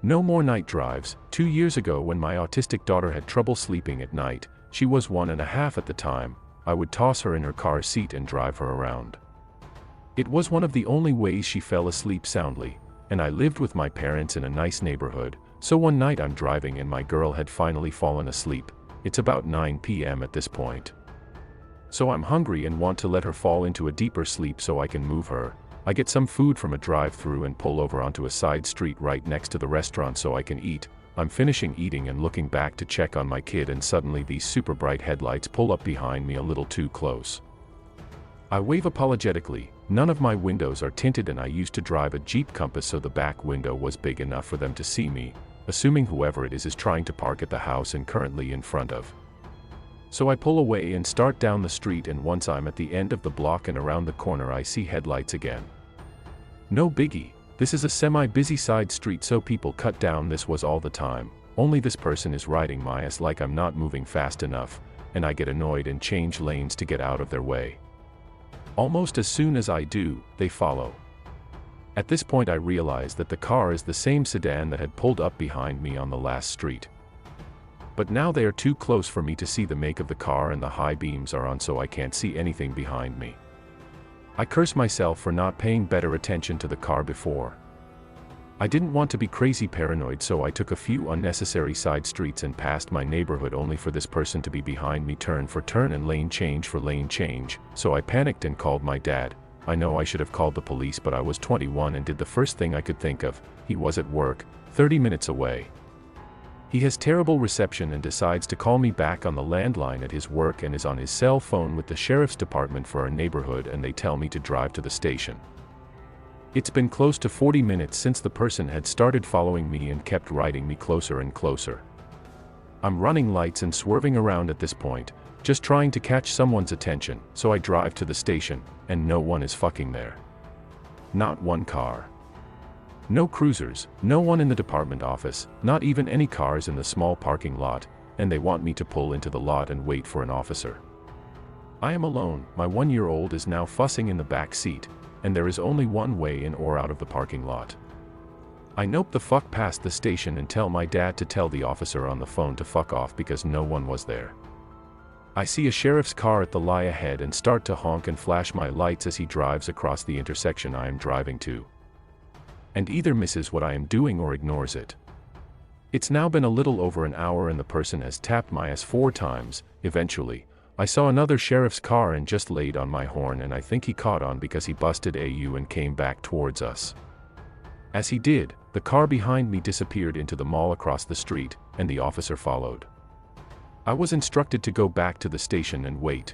No more night drives. 2 years ago, when my autistic daughter had trouble sleeping at night, she was 1.5 at the time, I would toss her in her car seat and drive her around. It was one of the only ways she fell asleep soundly, and I lived with my parents in a nice neighborhood, so one night I'm driving and my girl had finally fallen asleep. It's about 9 p.m. at this point. So I'm hungry and want to let her fall into a deeper sleep so I can move her. I get some food from a drive-thru and pull over onto a side street right next to the restaurant so I can eat. I'm finishing eating and looking back to check on my kid, and suddenly these super bright headlights pull up behind me a little too close. I wave apologetically. None of my windows are tinted and I used to drive a Jeep Compass, so the back window was big enough for them to see me, assuming whoever it is trying to park at the house and currently in front of. So I pull away and start down the street, and once I'm at the end of the block and around the corner I see headlights again. No biggie, this is a semi-busy side street so people cut down. This was all the time, only this person is riding my ass like I'm not moving fast enough, and I get annoyed and change lanes to get out of their way. Almost as soon as I do, they follow. At this point I realize that the car is the same sedan that had pulled up behind me on the last street. But now they are too close for me to see the make of the car and the high beams are on so I can't see anything behind me. I curse myself for not paying better attention to the car before. I didn't want to be crazy paranoid, so I took a few unnecessary side streets and passed my neighborhood only for this person to be behind me turn for turn and lane change for lane change, so I panicked and called my dad. I know I should have called the police, but I was 21 and did the first thing I could think of. He was at work, 30 minutes away. He has terrible reception and decides to call me back on the landline at his work and is on his cell phone with the sheriff's department for our neighborhood, and they tell me to drive to the station. It's been close to 40 minutes since the person had started following me and kept riding me closer and closer. I'm running lights and swerving around at this point, just trying to catch someone's attention, so I drive to the station, and no one is fucking there. Not one car. No cruisers, no one in the department office, not even any cars in the small parking lot, and they want me to pull into the lot and wait for an officer. I am alone. My 1-year-old is now fussing in the back seat, and there is only one way in or out of the parking lot. I nope the fuck past the station and tell my dad to tell the officer on the phone to fuck off because no one was there. I see a sheriff's car at the lie ahead and start to honk and flash my lights as he drives across the intersection I am driving to, and either misses what I am doing or ignores it. It's now been a little over an hour and the person has tapped my ass 4 times. Eventually, I saw another sheriff's car and just laid on my horn, and I think he caught on because he busted AU and came back towards us. As he did, the car behind me disappeared into the mall across the street, and the officer followed. I was instructed to go back to the station and wait.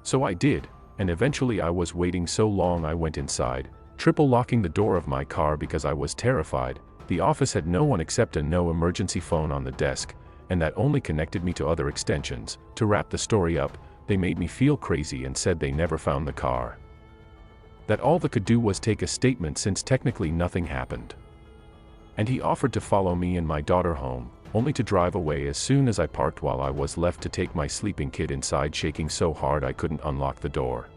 So I did, and eventually I was waiting so long I went inside, triple locking the door of my car because I was terrified. The office had no one except a no emergency phone on the desk, and that only connected me to other extensions. To wrap the story up, they made me feel crazy and said they never found the car. That all they could do was take a statement since technically nothing happened. And he offered to follow me and my daughter home, only to drive away as soon as I parked, while I was left to take my sleeping kid inside, shaking so hard I couldn't unlock the door.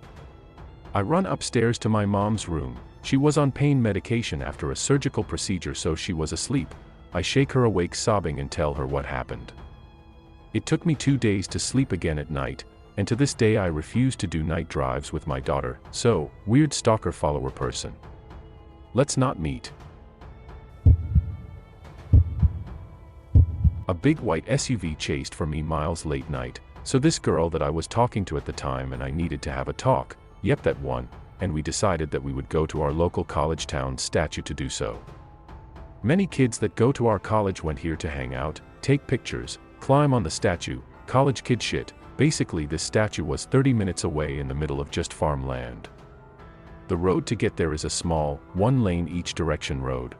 I run upstairs to my mom's room. She was on pain medication after a surgical procedure, so she was asleep. I shake her awake sobbing and tell her what happened. It took me 2 days to sleep again at night, and to this day I refuse to do night drives with my daughter. So, weird stalker follower person. Let's not meet. A big white SUV chased for me miles late night, so this girl that I was talking to at the time and I needed to have a talk, yep, that one, and we decided that we would go to our local college town statue to do so. Many kids that go to our college went here to hang out, take pictures, climb on the statue, college kid shit. Basically this statue was 30 minutes away in the middle of just farmland. The road to get there is a small, 1-lane each direction road.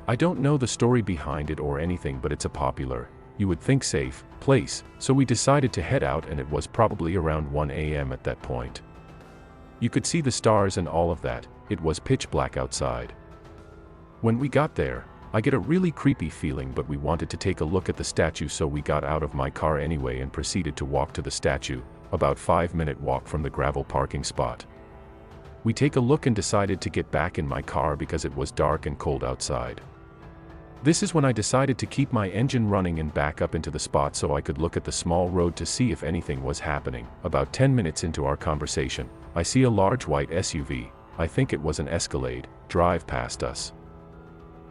I don't know the story behind it or anything, but it's a popular, you would think safe, place, so we decided to head out, and it was probably around 1 a.m. at that point. You could see the stars and all of that. It was pitch black outside. When we got there, I get a really creepy feeling, but we wanted to take a look at the statue, so we got out of my car anyway and proceeded to walk to the statue, about 5-minute walk from the gravel parking spot. We take a look and decided to get back in my car because it was dark and cold outside. This is when I decided to keep my engine running and back up into the spot so I could look at the small road to see if anything was happening. About 10 minutes into our conversation, I see a large white SUV, I think it was an Escalade, drive past us.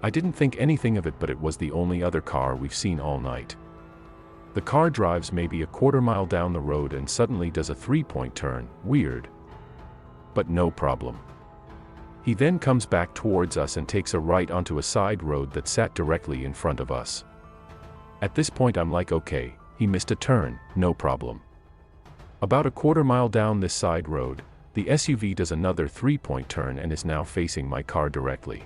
I didn't think anything of it, but it was the only other car we've seen all night. The car drives maybe a quarter-mile down the road and suddenly does a 3-point turn. Weird. But no problem. He then comes back towards us and takes a right onto a side road that sat directly in front of us. At this point I'm like, okay, he missed a turn, no problem. About a quarter-mile down this side road, the SUV does another 3-point turn and is now facing my car directly.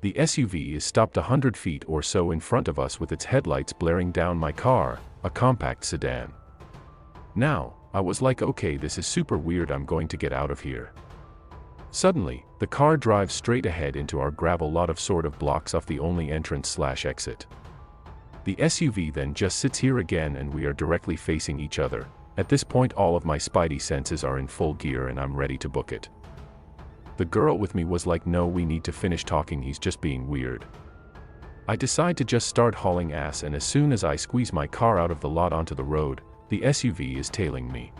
The SUV is stopped 100 feet or so in front of us with its headlights blaring down my car, a compact sedan. Now, I was like, okay, this is super weird, I'm going to get out of here. Suddenly, the car drives straight ahead into our gravel lot of sort of blocks off the only entrance/exit. The SUV then just sits here again and we are directly facing each other. At this point all of my spidey senses are in full gear and I'm ready to book it. The girl with me was like, no, we need to finish talking, he's just being weird. I decide to just start hauling ass, and as soon as I squeeze my car out of the lot onto the road, the SUV is tailing me.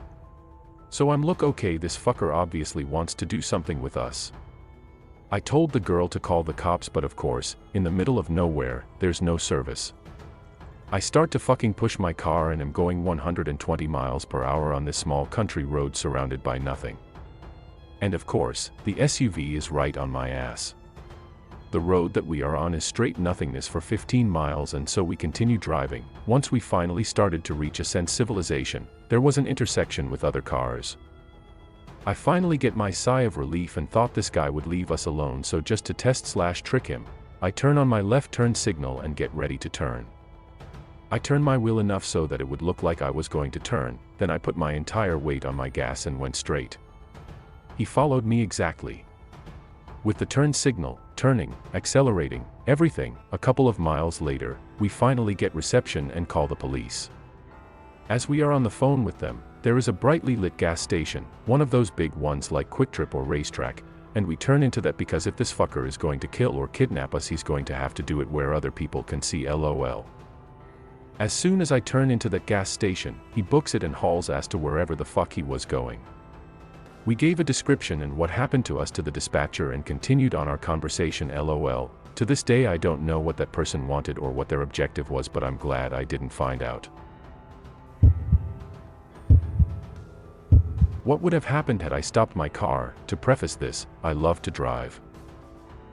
So I'm look, okay, this fucker obviously wants to do something with us. I told the girl to call the cops, but of course, in the middle of nowhere, there's no service. I start to fucking push my car and am going 120 miles per hour on this small country road surrounded by nothing. And of course, the SUV is right on my ass. The road that we are on is straight nothingness for 15 miles, and so we continue driving. Once we finally started to reach a sense civilization, there was an intersection with other cars. I finally get my sigh of relief and thought this guy would leave us alone, so just to test/trick him, I turn on my left turn signal and get ready to turn. I turn my wheel enough so that it would look like I was going to turn, then I put my entire weight on my gas and went straight. He followed me exactly. With the turn signal, turning, accelerating, everything, a couple of miles later, we finally get reception and call the police. As we are on the phone with them, there is a brightly lit gas station, one of those big ones like Quick Trip or Racetrack, and we turn into that because if this fucker is going to kill or kidnap us, he's going to have to do it where other people can see, lol. As soon as I turn into that gas station, he books it and hauls ass to wherever the fuck he was going. We gave a description and what happened to us to the dispatcher and continued on our conversation, lol. To this day I don't know what that person wanted or what their objective was, but I'm glad I didn't find out. What would have happened had I stopped my car? To preface this, I love to drive.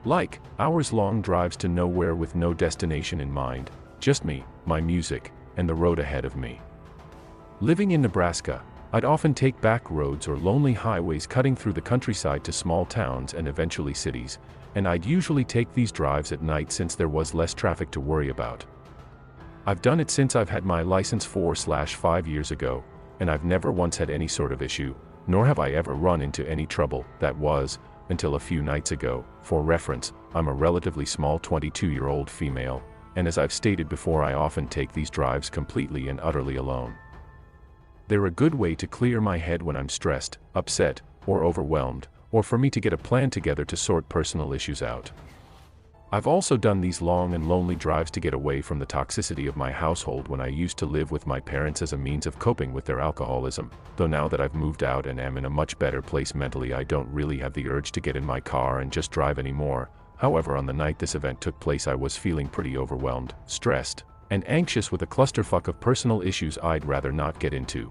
Like, hours-long drives to nowhere with no destination in mind, just me, my music, and the road ahead of me. Living in Nebraska, I'd often take back roads or lonely highways cutting through the countryside to small towns and eventually cities, and I'd usually take these drives at night since there was less traffic to worry about. I've done it since I've had my license 4/5 years ago, and I've never once had any sort of issue, nor have I ever run into any trouble. That was, until a few nights ago. For reference, I'm a relatively small 22-year-old female, and as I've stated before, I often take these drives completely and utterly alone. They're a good way to clear my head when I'm stressed, upset, or overwhelmed, or for me to get a plan together to sort personal issues out. I've also done these long and lonely drives to get away from the toxicity of my household when I used to live with my parents as a means of coping with their alcoholism, though now that I've moved out and am in a much better place mentally, I don't really have the urge to get in my car and just drive anymore. However, on the night this event took place, I was feeling pretty overwhelmed, stressed, and anxious with a clusterfuck of personal issues I'd rather not get into.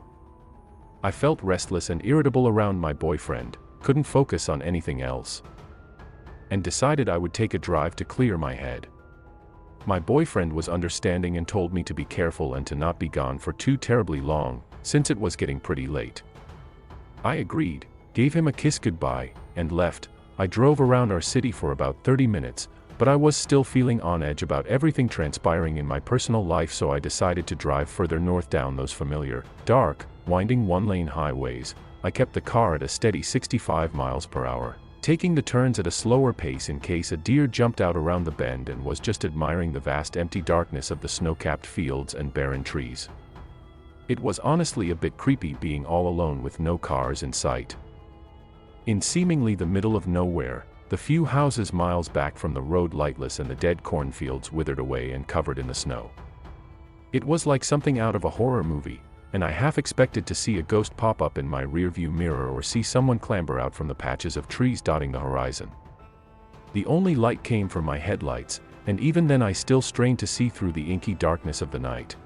I felt restless and irritable around my boyfriend, couldn't focus on anything else, and decided I would take a drive to clear my head. My boyfriend was understanding and told me to be careful and to not be gone for too terribly long, since it was getting pretty late. I agreed, gave him a kiss goodbye, and left. I drove around our city for about 30 minutes, but I was still feeling on edge about everything transpiring in my personal life, so I decided to drive further north down those familiar, dark, winding one-lane highways. I kept the car at a steady 65 miles per hour, taking the turns at a slower pace in case a deer jumped out around the bend, and was just admiring the vast empty darkness of the snow-capped fields and barren trees. It was honestly a bit creepy being all alone with no cars in sight. In seemingly the middle of nowhere, the few houses miles back from the road lightless and the dead cornfields withered away and covered in the snow. It was like something out of a horror movie, and I half expected to see a ghost pop up in my rearview mirror or see someone clamber out from the patches of trees dotting the horizon. The only light came from my headlights, and even then I still strained to see through the inky darkness of the night.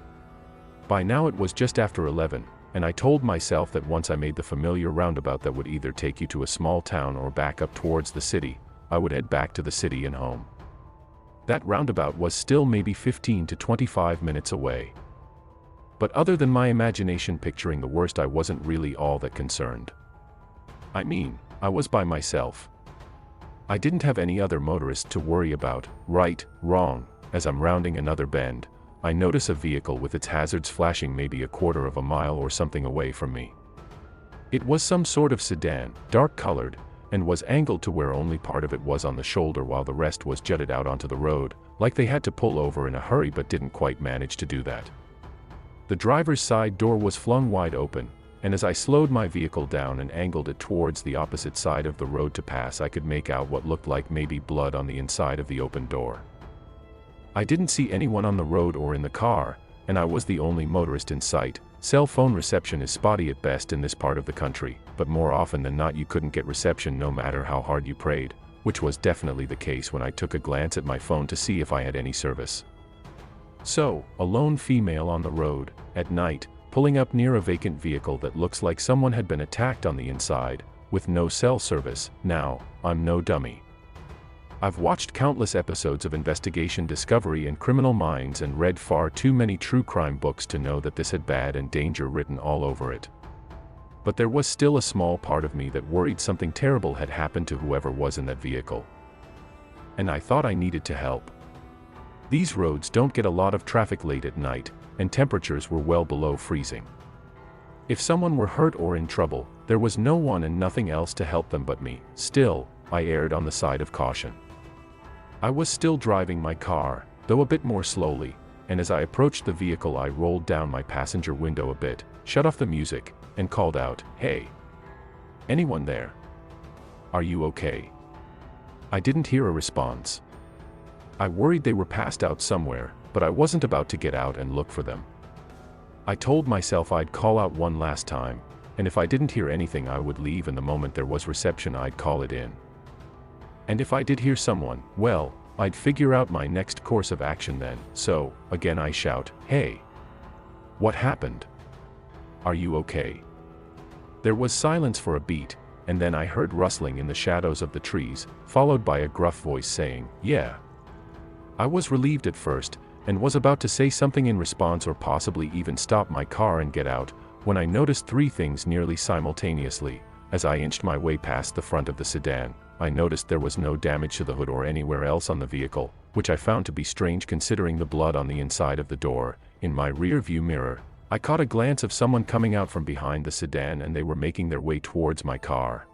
By now it was just after 11, and I told myself that once I made the familiar roundabout that would either take you to a small town or back up towards the city, I would head back to the city and home. That roundabout was still maybe 15 to 25 minutes away. But other than my imagination picturing the worst, I wasn't really all that concerned. I mean, I was by myself. I didn't have any other motorists to worry about, right, wrong. As I'm rounding another bend, I notice a vehicle with its hazards flashing maybe a quarter of a mile or something away from me. It was some sort of sedan, dark-colored, and was angled to where only part of it was on the shoulder while the rest was jutted out onto the road, like they had to pull over in a hurry but didn't quite manage to do that. The driver's side door was flung wide open, and as I slowed my vehicle down and angled it towards the opposite side of the road to pass, I could make out what looked like maybe blood on the inside of the open door. I didn't see anyone on the road or in the car, and I was the only motorist in sight. Cell phone reception is spotty at best in this part of the country, but more often than not you couldn't get reception no matter how hard you prayed, which was definitely the case when I took a glance at my phone to see if I had any service. So, a lone female on the road, at night, pulling up near a vacant vehicle that looks like someone had been attacked on the inside, with no cell service. Now, I'm no dummy. I've watched countless episodes of Investigation Discovery and Criminal Minds and read far too many true crime books to know that this had bad and danger written all over it. But there was still a small part of me that worried something terrible had happened to whoever was in that vehicle. And I thought I needed to help. These roads don't get a lot of traffic late at night, and temperatures were well below freezing. If someone were hurt or in trouble, there was no one and nothing else to help them but me. Still, I erred on the side of caution. I was still driving my car, though a bit more slowly, and as I approached the vehicle I rolled down my passenger window a bit, shut off the music, and called out, "Hey! Anyone there? Are you okay?" I didn't hear a response. I worried they were passed out somewhere, but I wasn't about to get out and look for them. I told myself I'd call out one last time, and if I didn't hear anything I would leave, and the moment there was reception I'd call it in. And if I did hear someone, well, I'd figure out my next course of action then. So, again I shout, "Hey! What happened? Are you okay?" There was silence for a beat, and then I heard rustling in the shadows of the trees, followed by a gruff voice saying, "Yeah." I was relieved at first, and was about to say something in response or possibly even stop my car and get out, when I noticed three things nearly simultaneously. As I inched my way past the front of the sedan, I noticed there was no damage to the hood or anywhere else on the vehicle, which I found to be strange considering the blood on the inside of the door. In my rear view mirror, I caught a glance of someone coming out from behind the sedan, and they were making their way towards my car.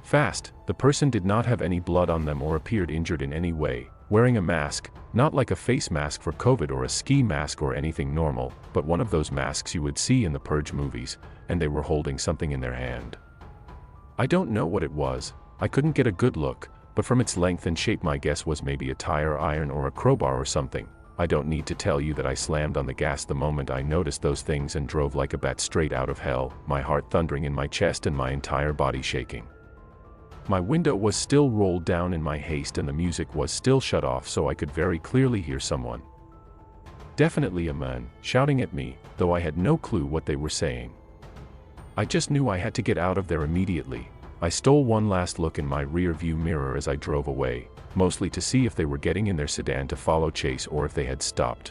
Fast. The person did not have any blood on them or appeared injured in any way, wearing a mask, not like a face mask for COVID or a ski mask or anything normal, but one of those masks you would see in the Purge movies, and they were holding something in their hand. I don't know what it was. I couldn't get a good look, but from its length and shape my guess was maybe a tire iron or a crowbar or something. I don't need to tell you that I slammed on the gas the moment I noticed those things and drove like a bat straight out of hell, my heart thundering in my chest and my entire body shaking. My window was still rolled down in my haste and the music was still shut off, so I could very clearly hear someone. Definitely a man, shouting at me, though I had no clue what they were saying. I just knew I had to get out of there immediately. I stole one last look in my rear view mirror as I drove away, mostly to see if they were getting in their sedan to follow chase or if they had stopped.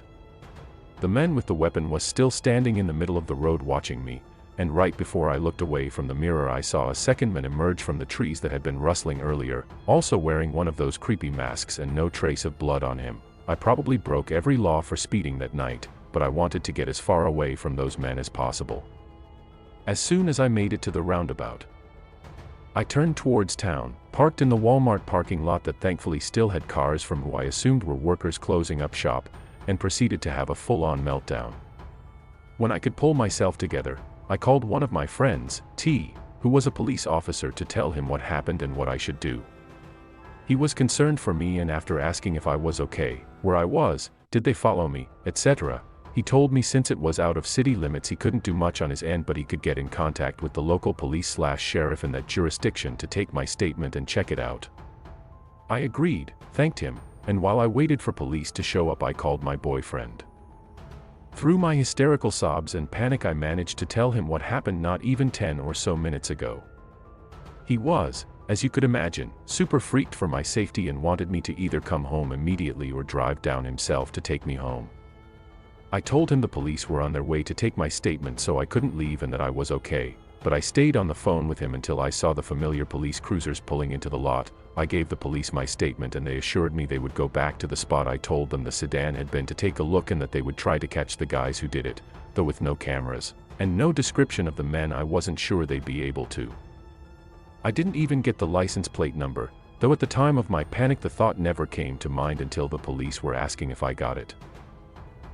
The man with the weapon was still standing in the middle of the road watching me, and right before I looked away from the mirror I saw a second man emerge from the trees that had been rustling earlier, also wearing one of those creepy masks and no trace of blood on him. I probably broke every law for speeding that night, but I wanted to get as far away from those men as possible. As soon as I made it to the roundabout, I turned towards town, parked in the Walmart parking lot that thankfully still had cars from who I assumed were workers closing up shop, and proceeded to have a full-on meltdown. When I could pull myself together, I called one of my friends, T, who was a police officer, to tell him what happened and what I should do. He was concerned for me, and after asking if I was okay, where I was, did they follow me, etc., he told me since it was out of city limits he couldn't do much on his end, but he could get in contact with the local police/sheriff in that jurisdiction to take my statement and check it out. I agreed, thanked him, and while I waited for police to show up I called my boyfriend. Through my hysterical sobs and panic I managed to tell him what happened not even 10 or so minutes ago. He was, as you could imagine, super freaked for my safety and wanted me to either come home immediately or drive down himself to take me home. I told him the police were on their way to take my statement so I couldn't leave and that I was okay, but I stayed on the phone with him until I saw the familiar police cruisers pulling into the lot. I gave the police my statement and they assured me they would go back to the spot I told them the sedan had been to take a look, and that they would try to catch the guys who did it, though with no cameras, and no description of the men I wasn't sure they'd be able to. I didn't even get the license plate number, though at the time of my panic the thought never came to mind until the police were asking if I got it.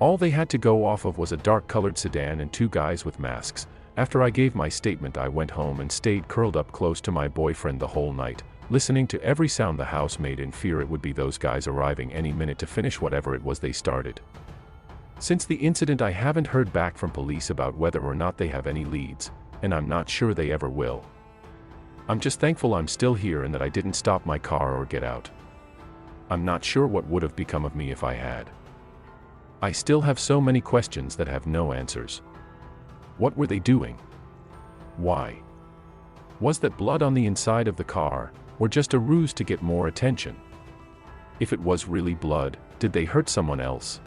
All they had to go off of was a dark-colored sedan and two guys with masks. After I gave my statement I went home and stayed curled up close to my boyfriend the whole night, listening to every sound the house made in fear it would be those guys arriving any minute to finish whatever it was they started. Since the incident I haven't heard back from police about whether or not they have any leads, and I'm not sure they ever will. I'm just thankful I'm still here and that I didn't stop my car or get out. I'm not sure what would have become of me if I had. I still have so many questions that have no answers. What were they doing? Why? Was that blood on the inside of the car, or just a ruse to get more attention? If it was really blood, did they hurt someone else?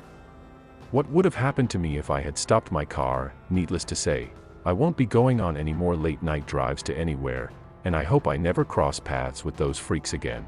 What would have happened to me if I had stopped my car? Needless to say, I won't be going on any more late-night drives to anywhere, and I hope I never cross paths with those freaks again.